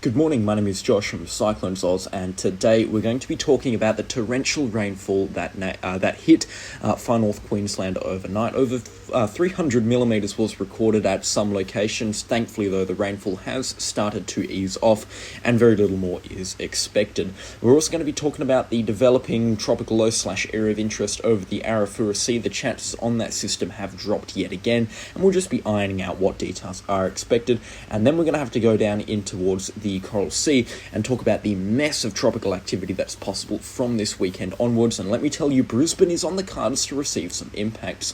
Good morning, my name is Josh from CyclonesOZ, and today we're going to be talking about the torrential rainfall that hit far north Queensland overnight. Over 300 millimetres was recorded at some locations. Thankfully, though, the rainfall has started to ease off and very little more is expected. We're also going to be talking about the developing tropical low/area of interest over the Arafura Sea. The chances on that system have dropped yet again, and we'll just be ironing out what details are expected. And then we're going to have to go down in towards the Coral Sea and talk about the massive tropical activity that's possible from this weekend onwards. And let me tell you, Brisbane is on the cards to receive some impacts.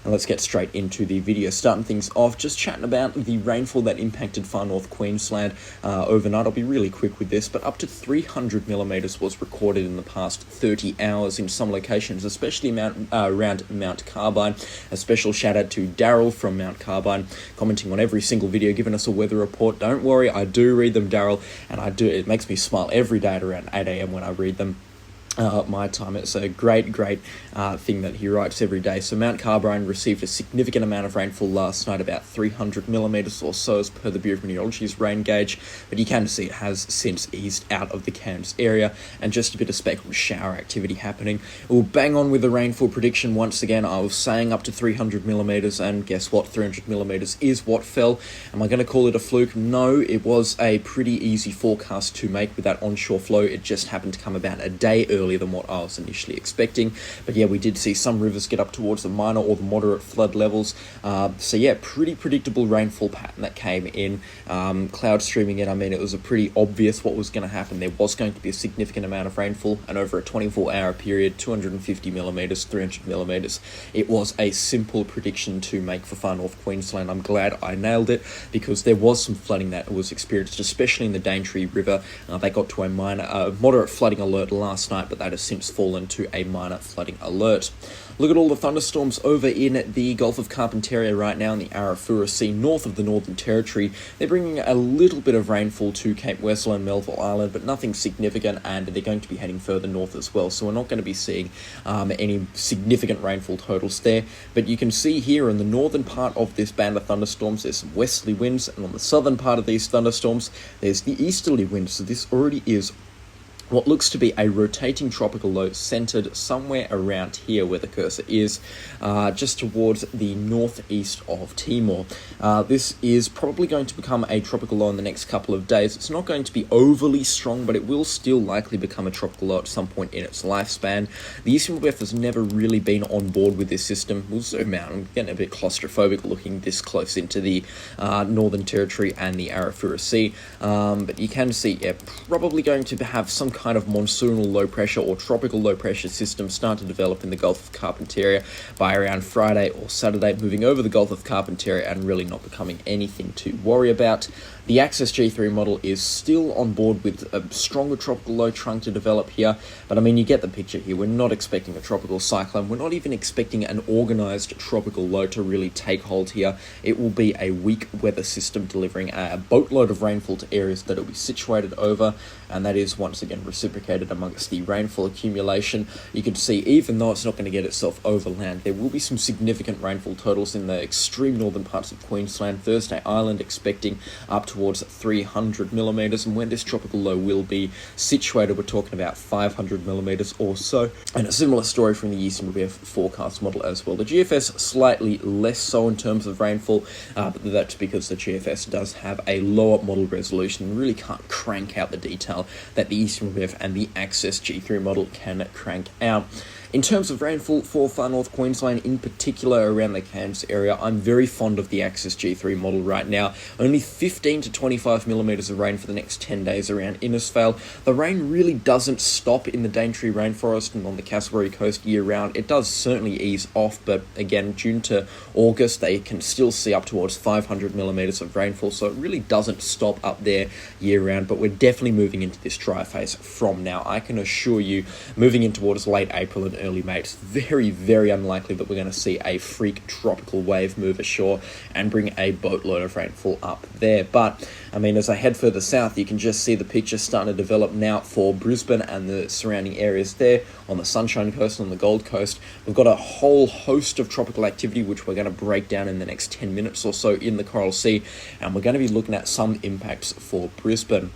And let's get straight into the video. Starting things off, just chatting about the rainfall that impacted far north Queensland overnight. I'll be really quick with this, but up to 300 millimetres was recorded in the past 30 hours in some locations, especially around Mount Carbine. A special shout out to Daryl from Mount Carbine, commenting on every single video, giving us a weather report. Don't worry, I do read them, Daryl, and it makes me smile every day at around 8 a.m. when I read them. My time. It's a great thing that he writes every day. So Mount Carbine received a significant amount of rainfall last night, about 300 millimetres or so as per the Bureau of Meteorology's rain gauge, but you can see it has since eased out of the Cairns area and just a bit of speckled shower activity happening. We'll bang on with the rainfall prediction once again. I was saying up to 300 millimetres, and guess what? 300 millimetres is what fell. Am I going to call it a fluke? No, it was a pretty easy forecast to make with that onshore flow. It just happened to come about a day earlier than what I was initially expecting. But yeah, we did see some rivers get up towards the minor or the moderate flood levels. So yeah, pretty predictable rainfall pattern that came in. Cloud streaming in, I mean, it was a pretty obvious what was going to happen. There was going to be a significant amount of rainfall, and over a 24-hour period, 250 millimetres, 300 millimetres. It was a simple prediction to make for far north Queensland. I'm glad I nailed it, because there was some flooding that was experienced, especially in the Daintree River. They got to a moderate flooding alert last night, but that has since fallen to a minor flooding alert. Look at all the thunderstorms over in the Gulf of Carpentaria right now in the Arafura Sea, north of the Northern Territory. They're bringing a little bit of rainfall to Cape Westlow and Melville Island, but nothing significant, and they're going to be heading further north as well, so we're not going to be seeing any significant rainfall totals there. But you can see here in the northern part of this band of thunderstorms, there's some westerly winds, and on the southern part of these thunderstorms, there's the easterly winds. So this already is what looks to be a rotating tropical low centered somewhere around here where the cursor is, just towards the northeast of Timor. This is probably going to become a tropical low in the next couple of days. It's not going to be overly strong, but it will still likely become a tropical low at some point in its lifespan. The Eastern WF has never really been on board with this system. We'll zoom out. I'm getting a bit claustrophobic looking this close into the Northern Territory and the Arafura Sea, but you can see, yeah, probably going to have some kind of monsoonal low pressure or tropical low pressure system start to develop in the Gulf of Carpentaria by around Friday or Saturday, moving over the Gulf of Carpentaria and really not becoming anything to worry about. The Axis G3 model is still on board with a stronger tropical low trying to develop here, but I mean, you get the picture here. We're not expecting a tropical cyclone. We're not even expecting an organised tropical low to really take hold here. It will be a weak weather system delivering a boatload of rainfall to areas that it will be situated over, and that is once again reciprocated amongst the rainfall accumulation. You can see, even though it's not going to get itself over land, there will be some significant rainfall totals in the extreme northern parts of Queensland. Thursday Island expecting up towards 300 millimetres, and where this tropical low will be situated, we're talking about 500 millimetres or so. And a similar story from the Eastern WF forecast model as well. The GFS slightly less so in terms of rainfall, but that's because the GFS does have a lower model resolution and really can't crank out the detail that the Eastern WF and the Axis G3 model can crank out. In terms of rainfall for far north Queensland, in particular around the Cairns area, I'm very fond of the Axis G3 model right now. Only 15 to 25 millimetres of rain for the next 10 days around Innisfail. The rain really doesn't stop in the Daintree rainforest and on the Cassowary coast year round. It does certainly ease off, but again, June to August, they can still see up towards 500 millimetres of rainfall, so it really doesn't stop up there year round, but we're definitely moving into this dry phase from now. I can assure you, moving in towards late April and early May, it's very, very unlikely that we're going to see a freak tropical wave move ashore and bring a boatload of rainfall up there. But, I mean, as I head further south, you can just see the picture starting to develop now for Brisbane and the surrounding areas there on the Sunshine Coast and on the Gold Coast. We've got a whole host of tropical activity, which we're going to break down in the next 10 minutes or so in the Coral Sea, and we're going to be looking at some impacts for Brisbane.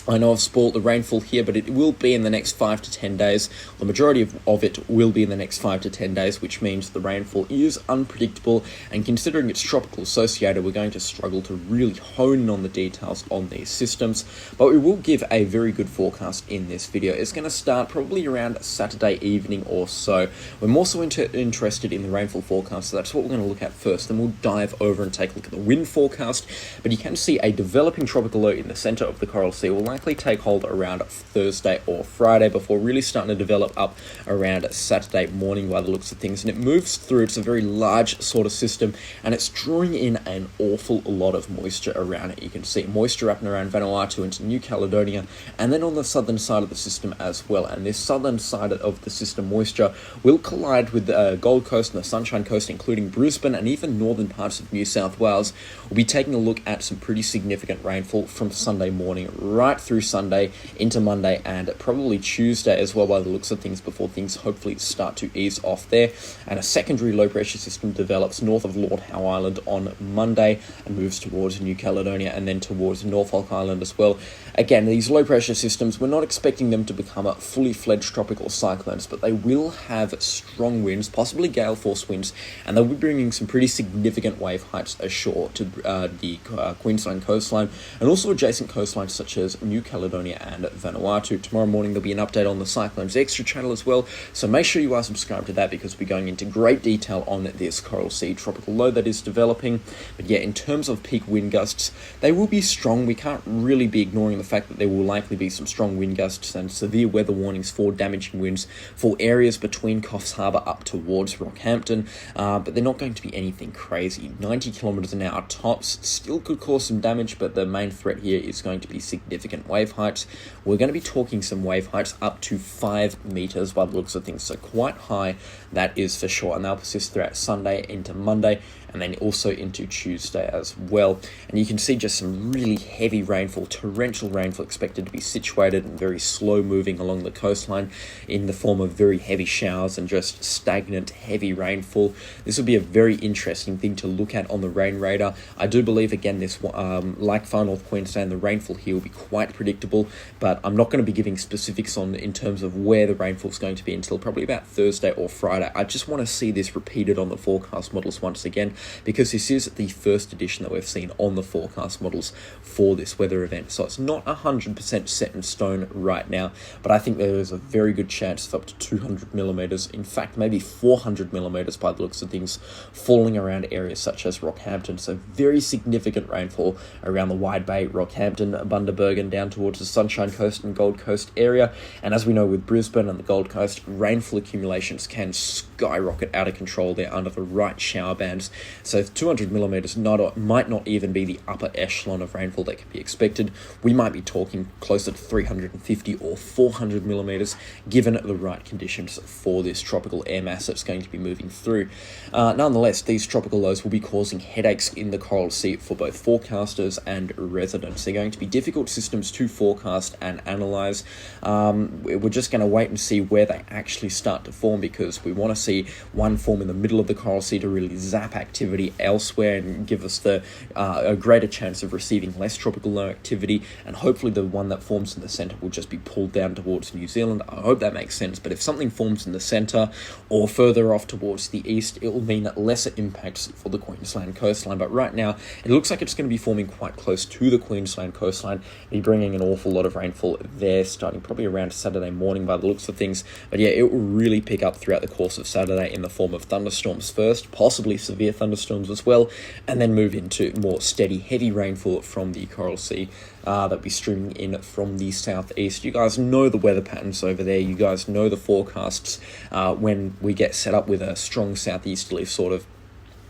I know I've spoiled the rainfall here, but it will be in the next 5 to 10 days. The majority of it will be in the next 5 to 10 days, which means the rainfall is unpredictable, and considering it's tropical associated, we're going to struggle to really hone in on the details on these systems, but we will give a very good forecast in this video. It's going to start probably around Saturday evening or so. We're more so interested in the rainfall forecast, so that's what we're going to look at first. Then we'll dive over and take a look at the wind forecast, but you can see a developing tropical low in the center of the Coral Sea will likely take hold around Thursday or Friday before really starting to develop up around Saturday morning by the looks of things. And it moves through, it's a very large sort of system, and it's drawing in an awful lot of moisture around it. You can see moisture up and around Vanuatu into New Caledonia, and then on the southern side of the system as well. And this southern side of the system moisture will collide with the Gold Coast and the Sunshine Coast, including Brisbane and even northern parts of New South Wales. We'll be taking a look at some pretty significant rainfall from Sunday morning right through Sunday into Monday and probably Tuesday as well by the looks of things, before things hopefully start to ease off there. And a secondary low pressure system develops north of Lord Howe Island on Monday and moves towards New Caledonia and then towards Norfolk Island as well. Again, these low pressure systems, we're not expecting them to become a fully fledged tropical cyclones, but they will have strong winds, possibly gale force winds, and they'll be bringing some pretty significant wave heights ashore to the Queensland coastline and also adjacent coastlines such as New Caledonia and Vanuatu. Tomorrow morning there'll be an update on the Cyclones Extra channel as well, so make sure you are subscribed to that because we'll be going into great detail on this Coral Sea tropical low that is developing. But yeah, in terms of peak wind gusts, they will be strong. We can't really be ignoring the fact that there will likely be some strong wind gusts and severe weather warnings for damaging winds for areas between Coffs Harbour up towards Rockhampton, but they're not going to be anything crazy. 90 kilometres an hour tops still could cause some damage, but the main threat here is going to be significant wave heights. We're going to be talking some wave heights up to 5 metres by the looks of things, so quite high, that is for sure, and they'll persist throughout Sunday into Monday and then also into Tuesday as well. And you can see just some really heavy rainfall, torrential rainfall expected to be situated and very slow moving along the coastline in the form of very heavy showers and just stagnant heavy rainfall. This will be a very interesting thing to look at on the rain radar. I do believe, again, this like far north Queensland, the rainfall here will be quite predictable, but I'm not going to be giving specifics on in terms of where the rainfall is going to be until probably about Thursday or Friday. I just want to see this repeated on the forecast models once again, because this is the first edition that we've seen on the forecast models for this weather event. So it's not 100% set in stone right now, but I think there is a very good chance of up to 200 millimetres, in fact maybe 400 millimetres by the looks of things, falling around areas such as Rockhampton. So very significant rainfall around the Wide Bay, Rockhampton, Bundaberg and down towards the Sunshine Coast and Gold Coast area. And as we know with Brisbane and the Gold Coast, rainfall accumulations can skyrocket out of control there under the right shower bands. So 200 millimetres might not even be the upper echelon of rainfall that can be expected. We might be talking closer to 350 or 400 millimetres given the right conditions for this tropical air mass that's going to be moving through. Nonetheless, these tropical lows will be causing headaches in the Coral Sea for both forecasters and residents. They're going to be difficult systems to forecast and analyse. We're just going to wait and see where they actually start to form, because we want to see one form in the middle of the Coral Sea to really zap activity elsewhere and give us a greater chance of receiving less tropical low activity, and hopefully the one that forms in the centre will just be pulled down towards New Zealand. I hope that makes sense, but if something forms in the centre or further off towards the east, it will mean lesser impacts for the Queensland coastline. But right now it looks like it's going to be forming quite close to the Queensland coastline, be bringing an awful lot of rainfall there starting probably around Saturday morning by the looks of things. But yeah, it will really pick up throughout the course of Saturday in the form of thunderstorms first, possibly severe thunderstorms as well, and then move into more steady heavy rainfall from the Coral Sea that'll be streaming in from the southeast. You guys know the weather patterns over there. You guys know the forecasts when we get set up with a strong southeasterly sort of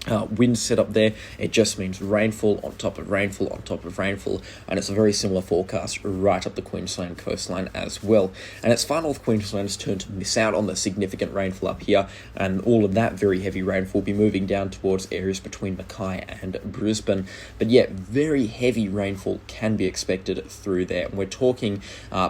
wind setup there. It just means rainfall on top of rainfall on top of rainfall, and it's a very similar forecast right up the Queensland coastline as well. And it's far north Queensland's turn to miss out on the significant rainfall up here, and all of that very heavy rainfall will be moving down towards areas between Mackay and Brisbane. But yet, very heavy rainfall can be expected through there, and we're talking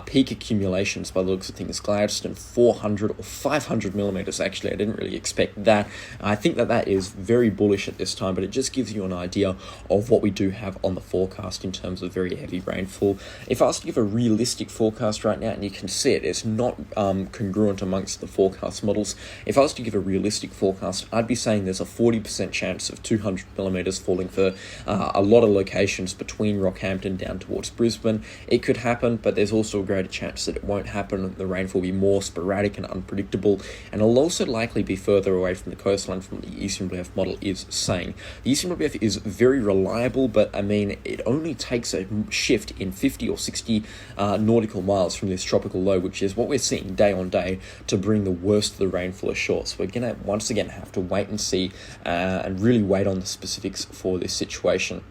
peak accumulations by the looks of things. Gladstone 400 or 500 millimeters. Actually, I didn't really expect that. I think that is very bullish at this time, but it just gives you an idea of what we do have on the forecast in terms of very heavy rainfall. If I was to give a realistic forecast right now, and you can see it's not congruent amongst the forecast models. If I was to give a realistic forecast, I'd be saying there's a 40% chance of 200 millimeters falling for a lot of locations between Rockhampton down towards Brisbane. It could happen, but there's also a greater chance that it won't happen. The rainfall will be more sporadic and unpredictable, and it'll also likely be further away from the coastline from the ECMWF model is saying. The ECMWF is very reliable, but I mean, it only takes a shift in 50 or 60 nautical miles from this tropical low, which is what we're seeing day on day, to bring the worst of the rainfall ashore. So we're going to once again have to wait and see and really wait on the specifics for this situation.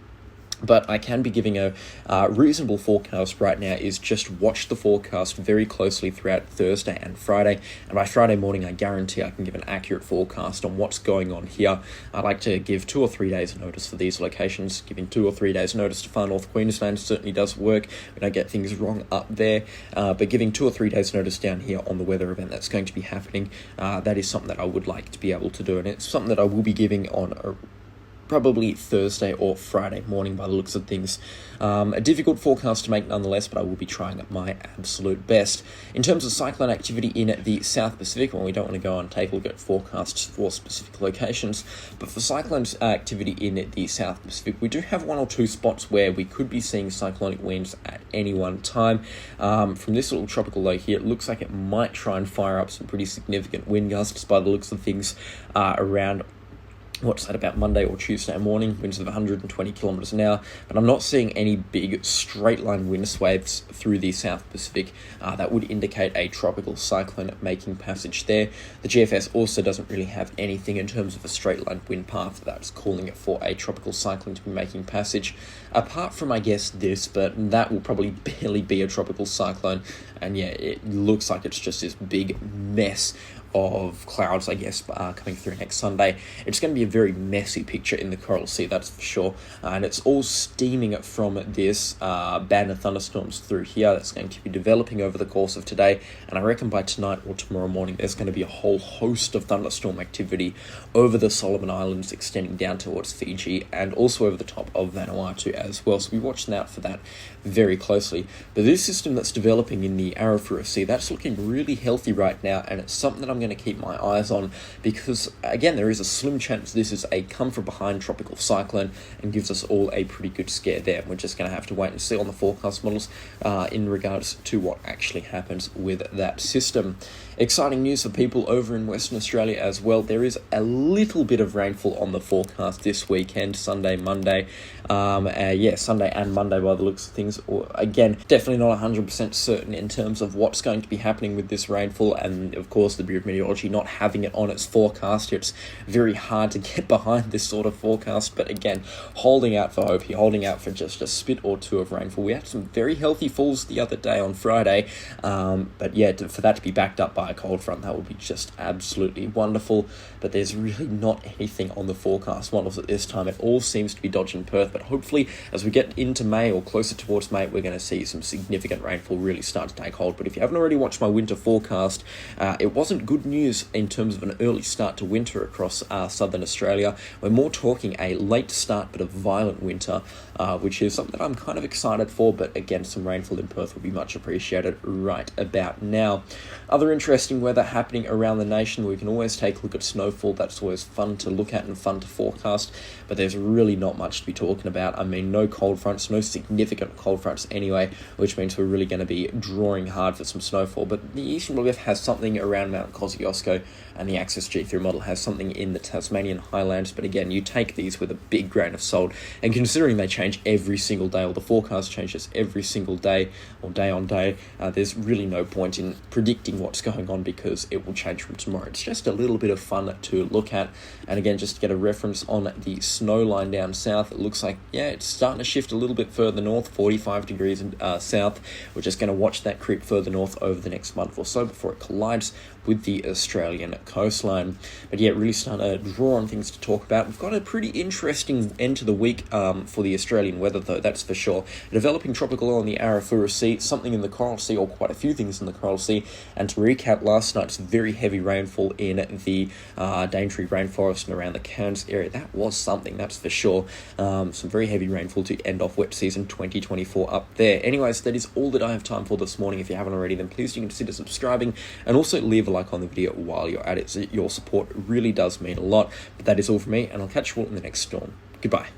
But I can be giving a reasonable forecast right now is just watch the forecast very closely throughout Thursday and Friday. And by Friday morning, I guarantee I can give an accurate forecast on what's going on here. I like to give 2 or 3 days notice for these locations. Giving 2 or 3 days notice to far north Queensland certainly does work. We don't get things wrong up there. But giving 2 or 3 days notice down here on the weather event that's going to be happening, that is something that I would like to be able to do. And it's something that I will be giving on probably Thursday or Friday morning by the looks of things. A difficult forecast to make nonetheless, but I will be trying my absolute best. In terms of cyclone activity in the South Pacific, well, we don't want to go and take a look at forecasts for specific locations, but for cyclone activity in the South Pacific, we do have 1 or 2 spots where we could be seeing cyclonic winds at any one time. From this little tropical low here, it looks like it might try and fire up some pretty significant wind gusts by the looks of things around what's that, about Monday or Tuesday morning, winds of 120 kilometers an hour, but I'm not seeing any big straight line wind swathes through the South Pacific that would indicate a tropical cyclone making passage there. The GFS also doesn't really have anything in terms of a straight line wind path that's calling it for a tropical cyclone to be making passage, apart from, I guess, this, but that will probably barely be a tropical cyclone. And yeah, it looks like it's just this big mess of clouds, I guess, coming through next Sunday. It's going to be a very messy picture in the Coral Sea, that's for sure. And it's all steaming from this band of thunderstorms through here that's going to be developing over the course of today. And I reckon by tonight or tomorrow morning, there's going to be a whole host of thunderstorm activity over the Solomon Islands, extending down towards Fiji, and also over the top of Vanuatu as well. So we're watching out for that very closely. But this system that's developing in the Arafura Sea, that's looking really healthy right now, and it's something that I'm going to keep my eyes on, because again, there is a slim chance this is a come from behind tropical cyclone and gives us all a pretty good scare there. We're just going to have to wait and see on the forecast models in regards to what actually happens with that system. Exciting news for people over in Western Australia as well. There is a little bit of rainfall on the forecast this weekend, Sunday, Monday. Sunday and Monday by the looks of things. Again, definitely not 100% certain in terms of what's going to be happening with this rainfall, and of course the Bureau of Meteorology not having it on its forecast. It's very hard to get behind this sort of forecast, but again, holding out for hope here, holding out for just a spit or two of rainfall. We had some very healthy falls the other day on Friday, but yeah, for that to be backed up by a cold front, that would be just absolutely wonderful. But there's really not anything on the forecast models at this time. It all seems to be dodging Perth, but hopefully as we get into May or closer towards May, we're going to see some significant rainfall really start to take hold. But if you haven't already watched my winter forecast, it wasn't good news in terms of an early start to winter across southern Australia. We're more talking a late start but a violent winter, which is something that I'm kind of excited for. But again, some rainfall in Perth will be much appreciated right about now. Other interesting weather happening around the nation. We can always take a look at snowfall. That's always fun to look at and fun to forecast, but there's really not much to be talking about. I mean, no cold fronts, no significant cold fronts anyway, which means we're really going to be drawing hard for some snowfall. But the Eastern Relief has something around Mount Kosciuszko, and the Axis G3 model has something in the Tasmanian Highlands. But again, you take these with a big grain of salt, and considering they change every single day, or the forecast changes every single day or day on day, there's really no point in predicting what's going on because it will change from tomorrow. It's just a little bit of fun to look at. And again, just to get a reference on the snow line down south, it looks like, yeah, it's starting to shift a little bit further north, 45 degrees south. We're just going to watch that creep further north over the next month or so before it collides with the Australian coastline. But yeah, really starting to draw on things to talk about. We've got a pretty interesting end to the week for the Australian weather, though, that's for sure. A developing tropical low on the Arafura Sea, something in the Coral Sea, or quite a few things in the Coral Sea. And to recap, last night's very heavy rainfall in the Daintree rainforest and around the Cairns area, that was something, that's for sure. Some very heavy rainfall to end off wet season 2024 up there. Anyways, that is all that I have time for this morning. If you haven't already, then please do consider subscribing, and also leave a like on the video while you're at it. So your support really does mean a lot. But that is all from me, and I'll catch you all in the next storm. Goodbye.